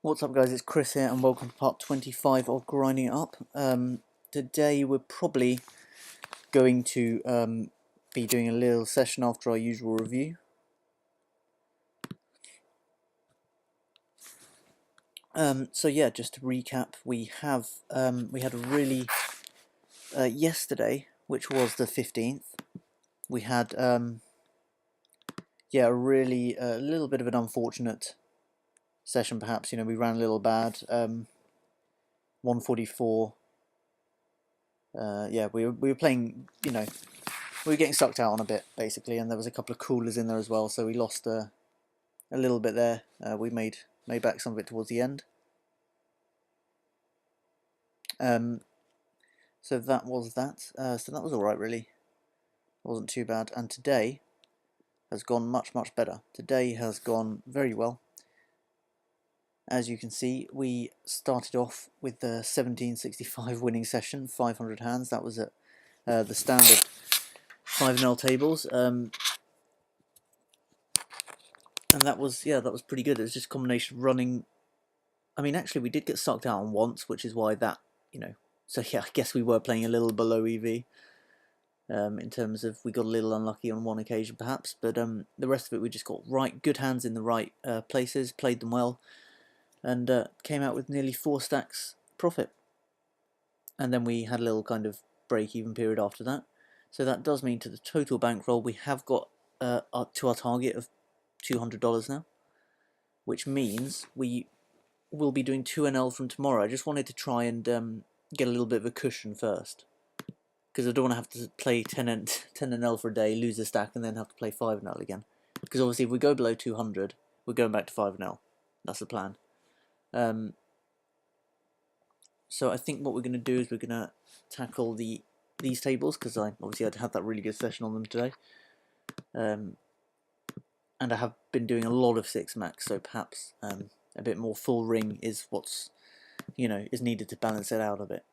What's up guys, it's Chris here and welcome to part 25 of Grinding It Up. Today we're probably going to be doing a little session after our usual review. So yeah, just to recap, we had a really, yesterday, which was the 15th, we had a little bit of an unfortunate session perhaps. We ran a little bad, 144. We were playing, we were getting sucked out on a bit basically, and there was a couple of coolers in there as well, so we lost a little bit there. We made back some of it towards the end. So that was that. So that was all right really. It wasn't too bad, and today has gone much better. Today has gone very well. As you can see, we started off with the 1765 winning session, 500 hands. That was at the standard 5-0 tables, and that was pretty good. It was just a combination of running. I mean, actually, we did get sucked out on once, which is why that, So yeah, I guess we were playing a little below EV. In terms of, we got a little unlucky on one occasion perhaps, but the rest of it we just got good hands in the right places, played them well, and came out with nearly 4 stacks profit. And then we had a little kind of break-even period after that. So that does mean to the total bankroll we have got up to our target of $200 now, which means we will be doing 2NL from tomorrow. I just wanted to try and get a little bit of a cushion first, because I don't want to have to play 10NL for a day, lose a stack, and then have to play 5NL again. Because obviously if we go below 200, we're going back to 5NL. That's the plan. So I think what we're going to do is we're going to tackle these tables, because I obviously had that really good session on them today. And I have been doing a lot of 6 max, so perhaps a bit more full ring is what's, is needed to balance it out a bit.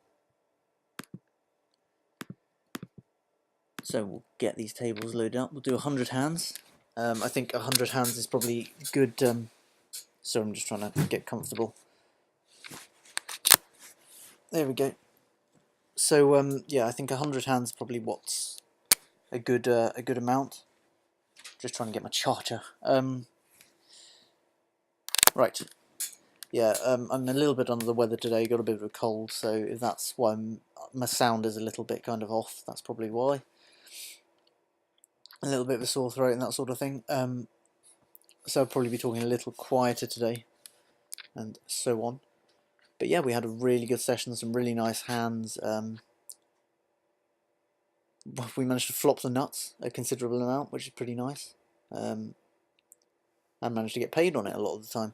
So we'll get these tables loaded up. We'll do 100 hands. I think 100 hands is probably good. So I'm just trying to get comfortable. There we go. So yeah, I think 100 hands is probably what's a good amount. Just trying to get my charger. Right. Yeah, I'm a little bit under the weather today. Got a bit of a cold, so if that's why my sound is a little bit kind of off, that's probably why. A little bit of a sore throat and that sort of thing. So I'll probably be talking a little quieter today, and so on. But yeah, we had a really good session, some really nice hands. We managed to flop the nuts a considerable amount, which is pretty nice. And managed to get paid on it a lot of the time.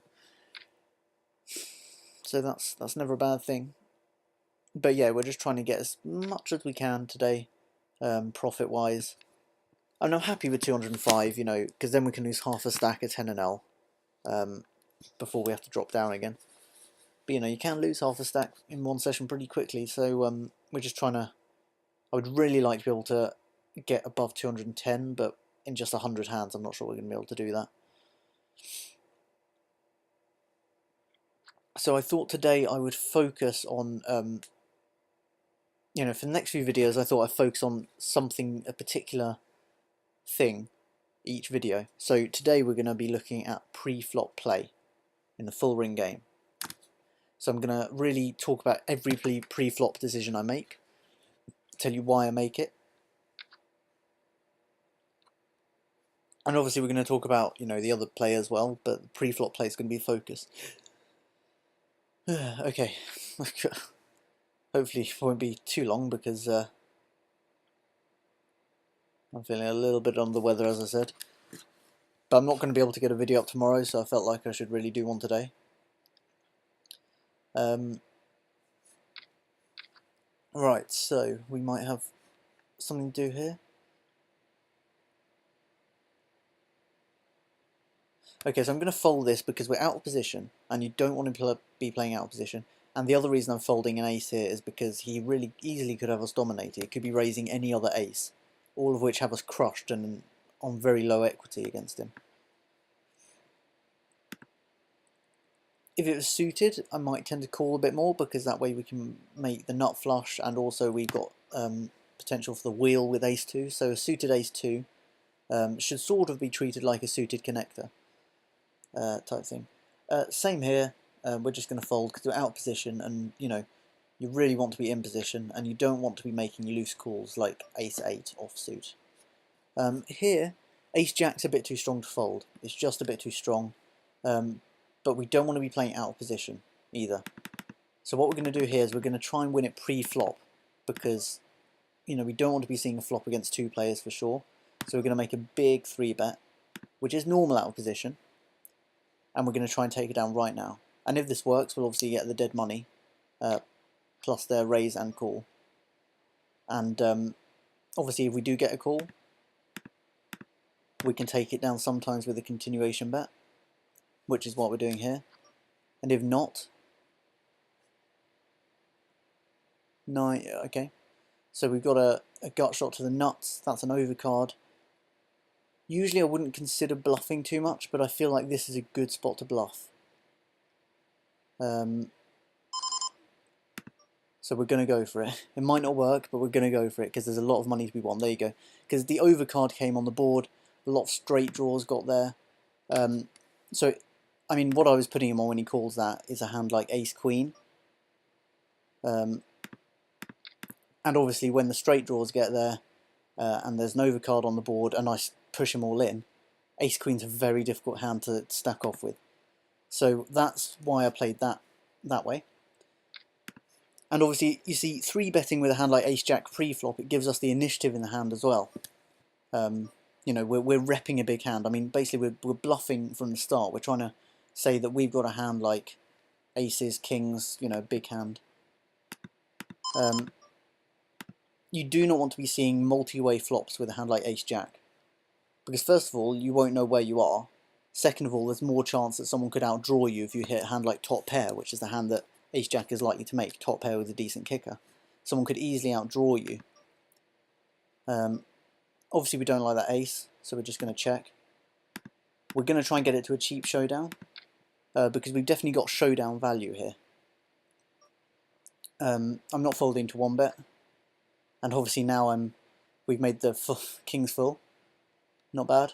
So that's never a bad thing. But yeah, we're just trying to get as much as we can today, profit-wise. And I'm happy with 205, because then we can lose half a stack at 10NL before we have to drop down again. But you can lose half a stack in one session pretty quickly, so we're just trying to. I would really like to be able to get above 210, but in just 100 hands, I'm not sure we're going to be able to do that. So I thought today I would focus on, for the next few videos, I thought I'd focus on something, a particular thing, each video. So today we're going to be looking at pre-flop play in the full ring game. So I'm going to really talk about every pre-flop decision I make, tell you why I make it, and obviously we're going to talk about the other play as well, but the pre-flop play is going to be the focus. Okay, hopefully it won't be too long, because I'm feeling a little bit under the weather, as I said, but I'm not going to be able to get a video up tomorrow, so I felt like I should really do one today. Right, so we might have something to do here. Okay, so I'm going to fold this because we're out of position, and you don't want to be playing out of position. And the other reason I'm folding an ace here is because he really easily could have us dominated. He could be raising any other ace, all of which have us crushed and on very low equity against him. If it was suited, I might tend to call a bit more, because that way we can make the nut flush, and also we've got potential for the wheel with ace-2. So a suited ace-2 should sort of be treated like a suited connector type thing. Same here. We're just going to fold because we're out of position, and you really want to be in position, and you don't want to be making loose calls like ace-8 offsuit. Here, ace-jack's a bit too strong to fold. It's just a bit too strong, but we don't want to be playing out of position either. So what we're going to do here is we're going to try and win it pre-flop, because we don't want to be seeing a flop against two players for sure. So we're going to make a big 3-bet, which is normal out of position, and we're going to try and take it down right now. And if this works, we'll obviously get the dead money, plus their raise and call. And obviously if we do get a call, we can take it down sometimes with a continuation bet, which is what we're doing here. And if not, okay. So we've got a gut shot to the nuts. That's an overcard. Usually I wouldn't consider bluffing too much, but I feel like this is a good spot to bluff. So we're going to go for it. It might not work, but we're going to go for it because there's a lot of money to be won. There you go. Because the overcard came on the board, a lot of straight draws got there. So, I mean, what I was putting him on when he calls that is a hand like ace-queen. And obviously when the straight draws get there, and there's an overcard on the board, and I push them all in, ace-queen's a very difficult hand to stack off with. So that's why I played that way. And obviously, you see, 3-betting with a hand like ace-jack pre-flop, it gives us the initiative in the hand as well. We're repping a big hand. I mean, basically, we're bluffing from the start. We're trying to say that we've got a hand like aces, kings, big hand. You do not want to be seeing multi-way flops with a hand like ace-jack, because first of all, you won't know where you are. Second of all, there's more chance that someone could outdraw you if you hit a hand like top pair, which is the hand that ace-jack is likely to make, top pair with a decent kicker. Someone could easily outdraw you. Obviously we don't like that ace, so we're just going to check. We're going to try and get it to a cheap showdown, because we've definitely got showdown value here. I'm not folding to 1-bet, and obviously now we've made the kings full. Not bad.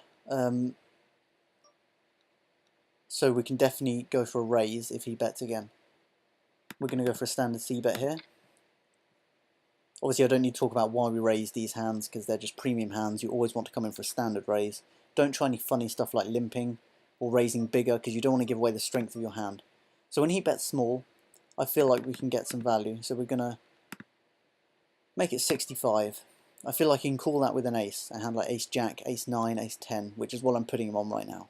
So we can definitely go for a raise if he bets again. We're going to go for a standard c-bet here. Obviously I don't need to talk about why we raise these hands, because they're just premium hands. You always want to come in for a standard raise. Don't try any funny stuff like limping or raising bigger, because you don't want to give away the strength of your hand. So when he bets small, I feel like we can get some value. So we're going to make it 65. I feel like he can call that with an ace. A hand like ace-jack, ace-9, ace-10, which is what I'm putting him on right now.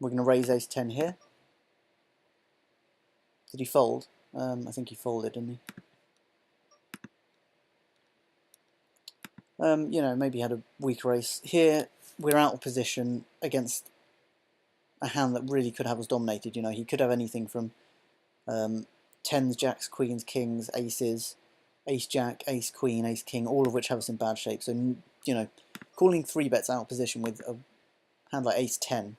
We're going to raise ace-10 here. Did he fold? I think he folded, didn't he? Maybe he had a weak race. Here, we're out of position against a hand that really could have us dominated. He could have anything from 10s, jacks, queens, kings, aces, ace-jack, ace-queen, ace-king, all of which have us in bad shape. So, calling 3-bets out of position with a hand like ace-10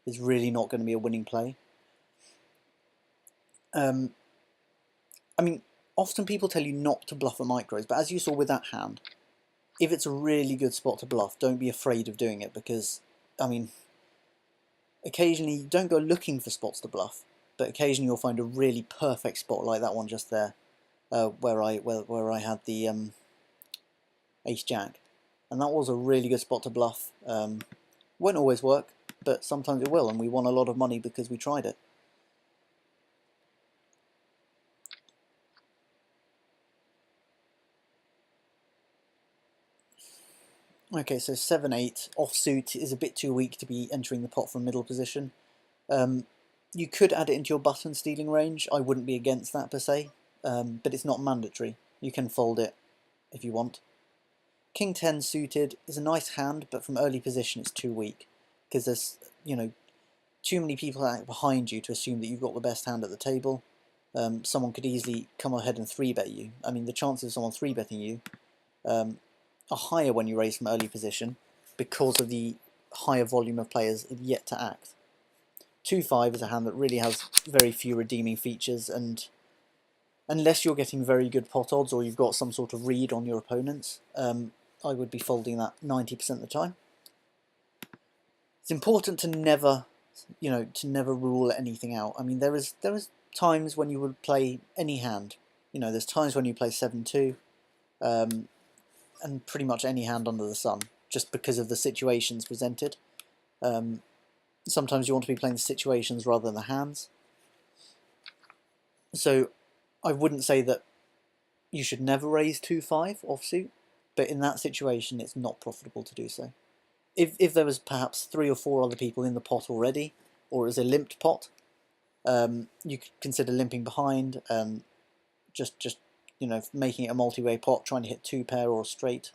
is really not going to be a winning play. I mean, often people tell you not to bluff at micros, but as you saw with that hand, if it's a really good spot to bluff, don't be afraid of doing it, because, I mean, occasionally, don't go looking for spots to bluff, but occasionally you'll find a really perfect spot like that one just there, where I had the ace-jack, and that was a really good spot to bluff. Won't always work, but sometimes it will, and we won a lot of money because we tried it. Okay, so 7-8 offsuit is a bit too weak to be entering the pot from middle position. You could add it into your button stealing range. I wouldn't be against that per se, but it's not mandatory. You can fold it if you want. King 10 suited is a nice hand, but from early position it's too weak, because there's too many people behind you to assume that you've got the best hand at the table. Someone could easily come ahead and 3-bet you. I mean, the chances of someone 3-betting you are higher when you raise from early position, because of the higher volume of players yet to act. 2-5 is a hand that really has very few redeeming features, and unless you're getting very good pot odds or you've got some sort of read on your opponents, I would be folding that 90% of the time. It's important to never, to never rule anything out. I mean, there is times when you would play any hand. There's times when you play 7-2, and pretty much any hand under the sun, just because of the situations presented. Sometimes you want to be playing the situations rather than the hands. So I wouldn't say that you should never raise 2-5 offsuit, but in that situation it's not profitable to do so. If there was perhaps 3 or 4 other people in the pot already, or as a limped pot, you could consider limping behind, just making it a multi-way pot, trying to hit 2-pair or straight.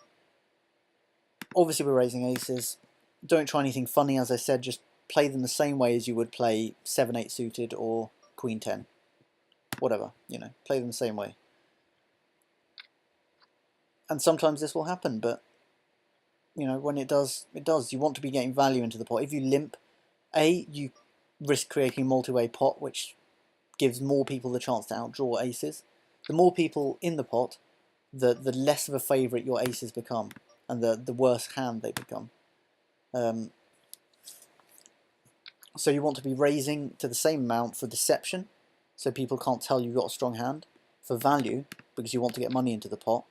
Obviously we're raising aces. Don't try anything funny, as I said, just play them the same way as you would play 7-8 suited or Queen 10. Whatever, play them the same way. And sometimes this will happen, but when it does, it does. You want to be getting value into the pot. If you limp, you risk creating a multi-way pot, which gives more people the chance to outdraw aces. The more people in the pot, the less of a favourite your aces become, and the worse hand they become. So you want to be raising to the same amount for deception, so people can't tell you've got a strong hand, for value, because you want to get money into the pot,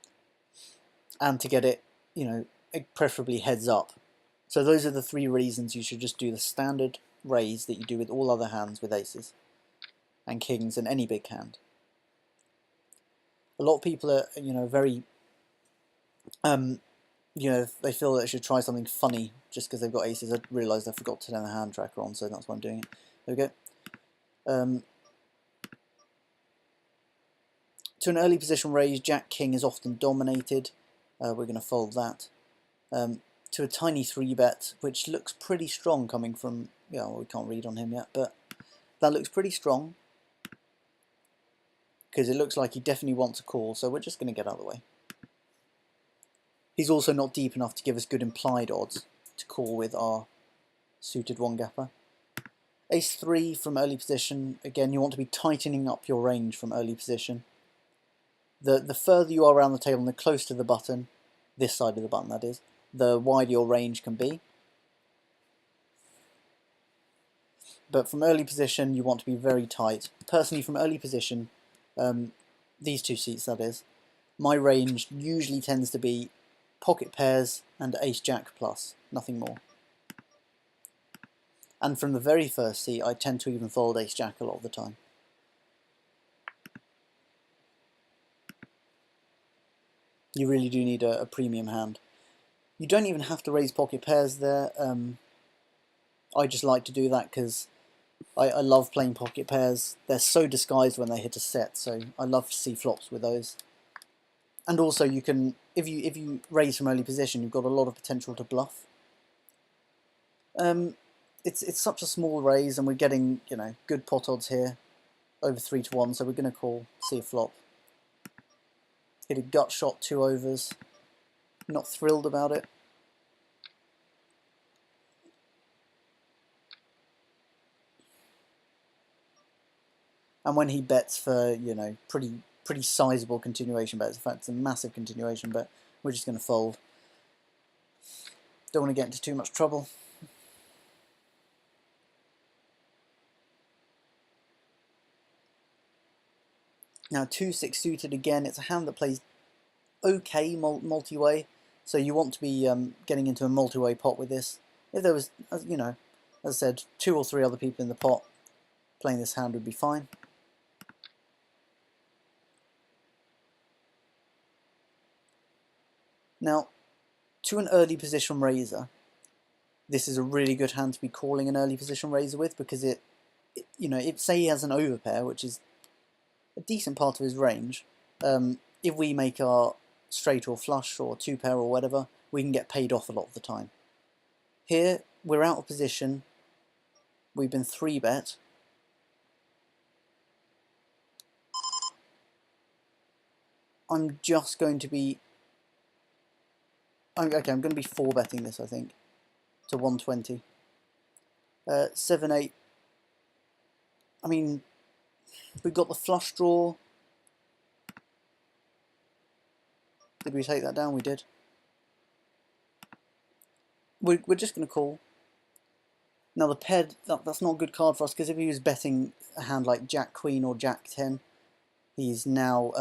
and to get it, preferably heads up. So those are the 3 reasons you should just do the standard raise that you do with all other hands with aces and kings and any big hand. A lot of people are, very, they feel that they should try something funny just because they've got aces. I realised I forgot to turn the hand tracker on, so that's why I'm doing it. There we go. To an early position raise, Jack-King is often dominated. We're going to fold that. To a tiny 3-bet, which looks pretty strong coming from, we can't read on him yet, but that looks pretty strong, because it looks like he definitely wants a call, so we're just going to get out of the way. He's also not deep enough to give us good implied odds to call with our suited 1-gapper. Ace-3 from early position, again, you want to be tightening up your range from early position. The further you are around the table and the closer to the button, this side of the button that is, the wider your range can be. But from early position you want to be very tight. Personally, from early position, these 2 seats that is, my range usually tends to be pocket pairs and ace-jack plus, nothing more. And from the very first seat I tend to even fold ace-jack a lot of the time. You really do need a premium hand. You don't even have to raise pocket pairs there. I just like to do that because I love playing pocket pairs. They're so disguised when they hit a set, so I love to see flops with those. And also you can, if you raise from early position, you've got a lot of potential to bluff. It's such a small raise, and we're getting good pot odds here, over 3-1. So we're going to call, see a flop. Hit a gut shot 2 overs. Not thrilled about it. And when he bets for pretty sizable continuation bets, in fact it's a massive continuation bet, we're just going to fold. Don't want to get into too much trouble. Now 2-6 suited again. It's a hand that plays okay multi-way, so you want to be getting into a multi-way pot with this. If there was, as I said, 2 or 3 other people in the pot playing this hand would be fine. Now, to an early position raiser, this is a really good hand to be calling an early position raiser with, because it say he has an overpair, which is a decent part of his range. If we make our straight or flush or 2-pair or whatever, we can get paid off a lot of the time. Here, we're out of position. We've been 3-bet. I'm just going to be... Okay, I'm going to be 4-betting this, I think, to 120. 7-8 I mean, we got the flush draw. Did we take that down? We did. We're just going to call. Now the paired, that's not a good card for us, because if he was betting a hand like Jack Queen or Jack 10, he's now,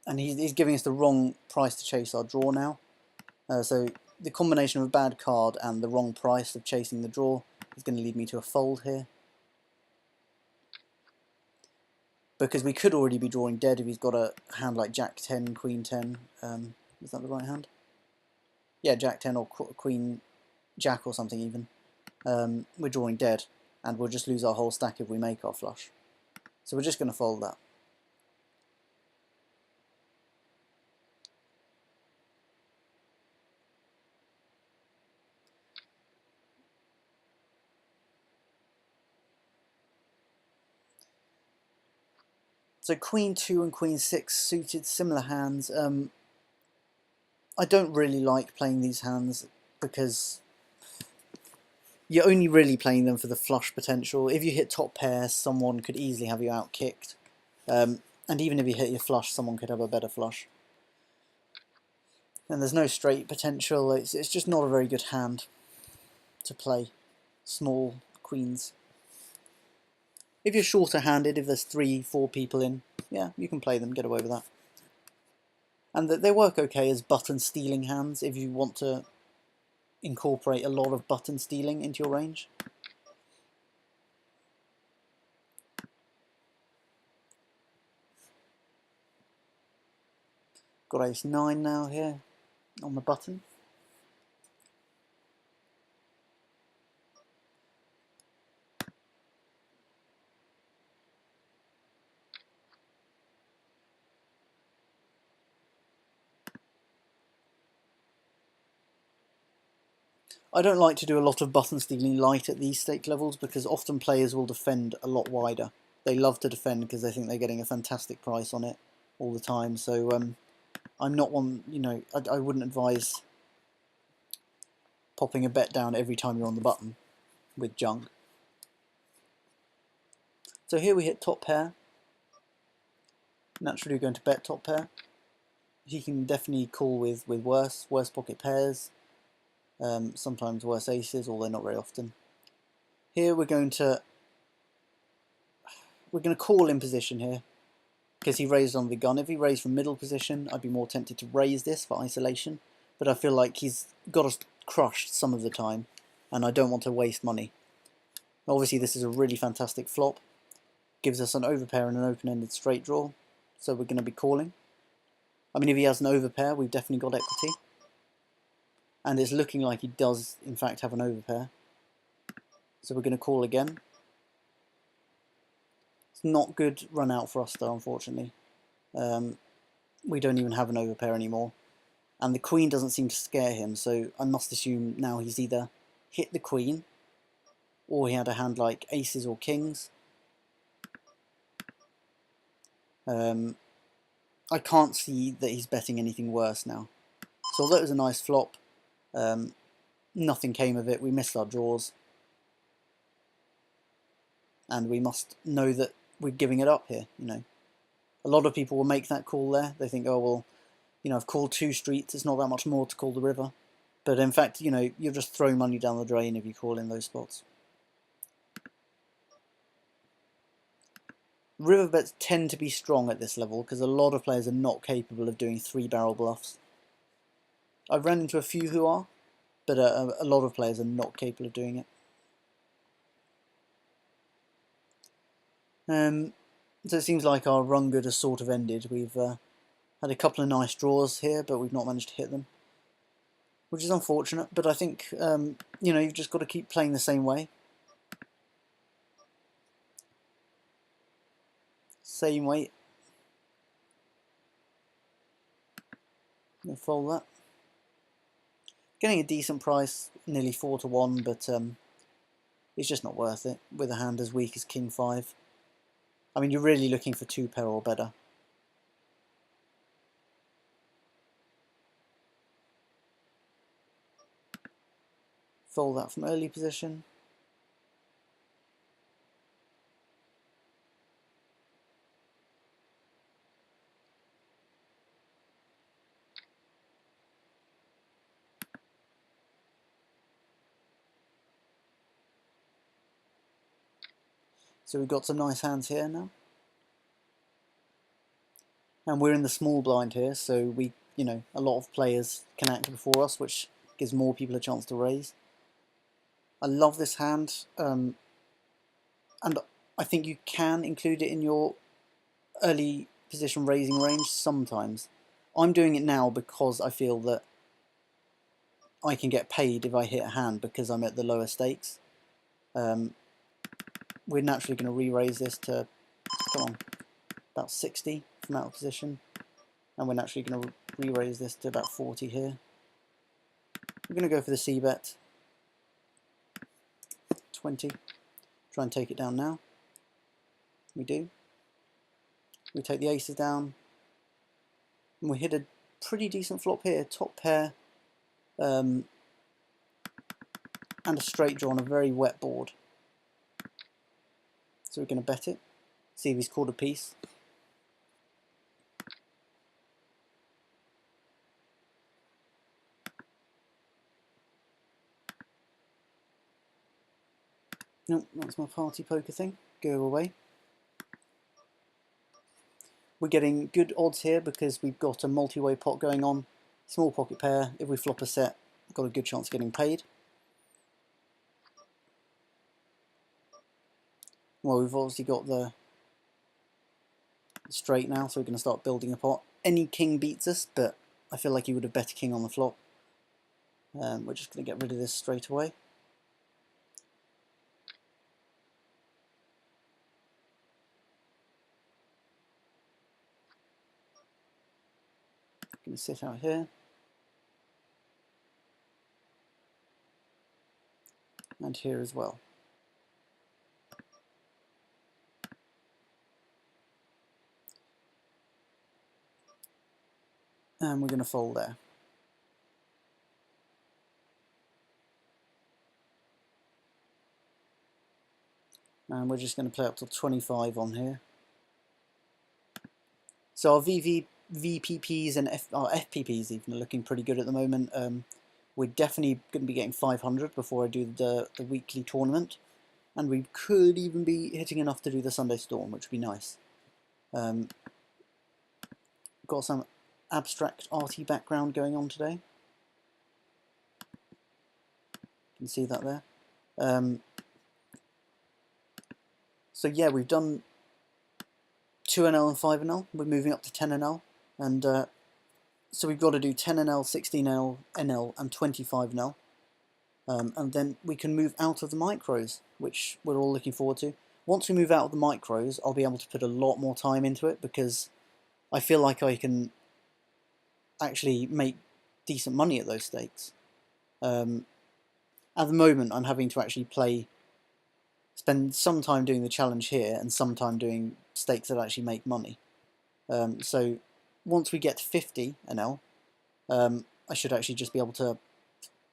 and he's giving us the wrong price to chase our draw now. So the combination of a bad card and the wrong price of chasing the draw is going to lead me to a fold here. Because we could already be drawing dead if he's got a hand like Jack 10, Queen 10. Is that the right hand? Yeah, Jack 10 or Queen Jack or something even. We're drawing dead, and we'll just lose our whole stack if we make our flush. So we're just going to fold that. So Queen 2 and Queen 6 suited, similar hands. I don't really like playing these hands because you're only really playing them for the flush potential. If you hit top pair, someone could easily have you out kicked. And even if you hit your flush, someone could have a better flush. And there's no straight potential. It's just not a very good hand to play small queens. If you're shorter handed, if there's 3-4 people in, yeah, you can play them, get away with that. And they work okay as button stealing hands if you want to incorporate a lot of button stealing into your range. Got ace 9 now here on the button. I don't like to do a lot of button stealing light at these stake levels because often players will defend a lot wider. They love to defend because they think they're getting a fantastic price on it all the time. So I'm not one, you know, I wouldn't advise popping a bet down every time you're on the button with junk. So here we hit top pair. Naturally we're going to bet top pair. He can definitely call with worse pocket pairs. Sometimes worse aces, although not very often. Here we're going to call in position here because he raised on the gun. If he raised from middle position, I'd be more tempted to raise this for isolation, but I feel like he's got us crushed some of the time, and I don't want to waste money. Obviously, this is a really fantastic flop. Gives us an overpair and an open-ended straight draw, so we're going to be calling. I mean, if he has an overpair, we've definitely got equity. And it's looking like he does, in fact, have an overpair. So we're going to call again. It's not good run out for us, though, unfortunately. We don't even have an overpair anymore. And the queen doesn't seem to scare him, so I must assume now he's either hit the queen, or he had a hand like aces or kings. I can't see that he's betting anything worse now. So although it was a nice flop, nothing came of it. We missed our draws. And we must know that we're giving it up here, you know. A lot of people will make that call there. They think, oh, well, you know, I've called 2 streets. It's not that much more to call the river. But in fact, you know, you'll just throw money down the drain if you call in those spots. River bets tend to be strong at this level because a lot of players are not capable of doing 3-barrel bluffs. I've run into a few who are, but a lot of players are not capable of doing it. So it seems like our run good has sort of ended. We've had a couple of nice draws here, but we've not managed to hit them, which is unfortunate. But I think, you know, you've just got to keep playing the same way. Same weight. Fold that. Getting a decent price, nearly 4-1, but it's just not worth it with a hand as weak as King 5. I mean, you're really looking for 2-pair or better. Fold that from early position. So we've got some nice hands here now. And we're in the small blind here, so we, you know, a lot of players can act before us, which gives more people a chance to raise. I love this hand, and I think you can include it in your early position raising range sometimes. I'm doing it now because I feel that I can get paid if I hit a hand because I'm at the lower stakes. We're naturally going to re-raise this to, come on, about 60 from out of position. And we're naturally going to re-raise this to about 40 here. We're going to go for the C-bet. 20. Try and take it down now. We do. We take the aces down. And we hit a pretty decent flop here. Top pair. And a straight draw on a very wet board. So we're going to bet it. See if he's called a piece. Nope, that's my party poker thing. Go away. We're getting good odds here because we've got a multi-way pot going on. Small pocket pair. If we flop a set, we've got a good chance of getting paid. Well, we've obviously got the straight now, so we're going to start building a pot. Any king beats us, but I feel like he would have bet a king on the flop. We're just going to get rid of this straight away. Going to sit out here. And here as well. And we're going to fold there. And we're just going to play up till 25 on here. So our VPPs and our FPPs even are looking pretty good at the moment. We're definitely going to be getting 500 before I do the weekly tournament. And we could even be hitting enough to do the Sunday Storm, which would be nice. Got some abstract arty background going on today. You can see that there. So yeah, we've done 2NL and 5NL. We're moving up to 10NL. And so we've got to do 10NL, 16NL, NL, and 25NL. And then we can move out of the micros, which we're all looking forward to. Once we move out of the micros, I'll be able to put a lot more time into it because I feel like I can actually make decent money at those stakes. At the moment, I'm having to actually spend some time doing the challenge here and some time doing stakes that actually make money. So once we get to 50 NL, I should actually just be able to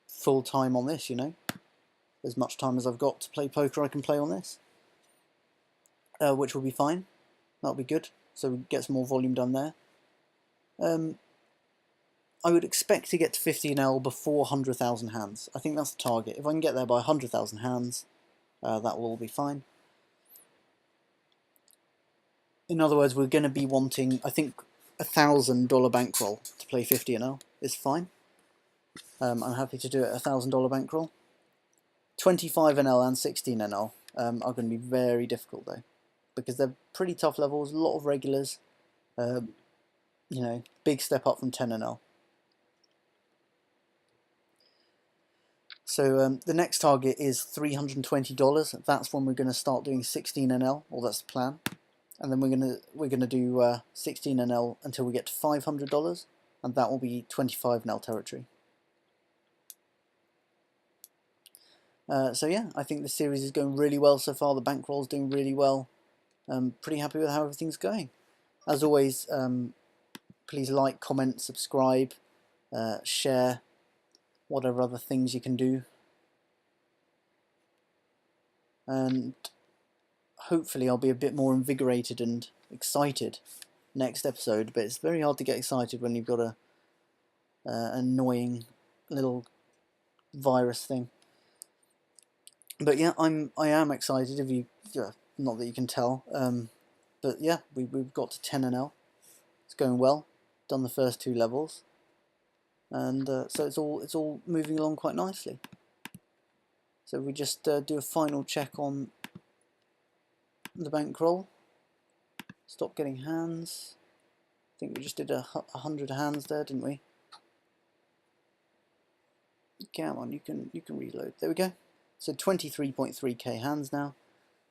full time on this, you know. As much time as I've got to play poker, I can play on this. Which will be fine. That'll be good. So we get some more volume done there. I would expect to get to 50NL before 100,000 hands. I think that's the target. If I can get there by 100,000 hands, that will all be fine. In other words, we're going to be wanting, I think, $1,000 bankroll to play 50NL is fine. I'm happy to do it, $1,000 bankroll. 25NL and 16NL are going to be very difficult though, because they're pretty tough levels, a lot of regulars, you know, big step up from 10NL. So the next target is $320. That's when we're going to start doing 16NL, or that's the plan. And then we're gonna do 16NL until we get to $500, and that will be 25NL territory. So yeah, I think the series is going really well so far. The bankroll is doing really well. I'm pretty happy with how everything's going. As always, please like, comment, subscribe, share, whatever other things you can do. And hopefully I'll be a bit more invigorated and excited next episode, but it's very hard to get excited when you've got a annoying little virus thing. But yeah, I am excited. If you not that you can tell. But yeah, we've got to 10 NL. It's going well. Done the first 2 levels, and so it's all moving along quite nicely. So we just do a final check on the bankroll. Stop getting hands. I think we just did 100 hands there, didn't we? Come on, you can reload. There we go. So 23.3k hands now.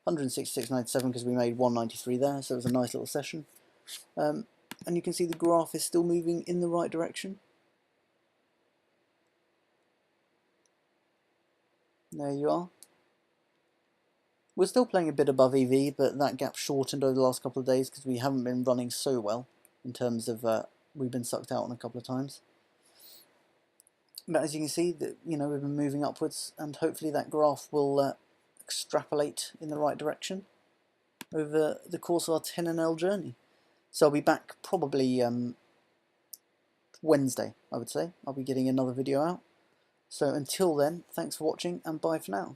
166.97 because we made 193 there, so it was a nice little session. And you can see the graph is still moving in the right direction. There you are. We're still playing a bit above EV, but that gap shortened over the last couple of days because we haven't been running so well in terms of we've been sucked out on a couple of times. But as you can see, that we've been moving upwards, and hopefully that graph will extrapolate in the right direction over the course of our 10 NL journey. So I'll be back probably Wednesday, I would say. I'll be getting another video out. So until then, thanks for watching, and bye for now.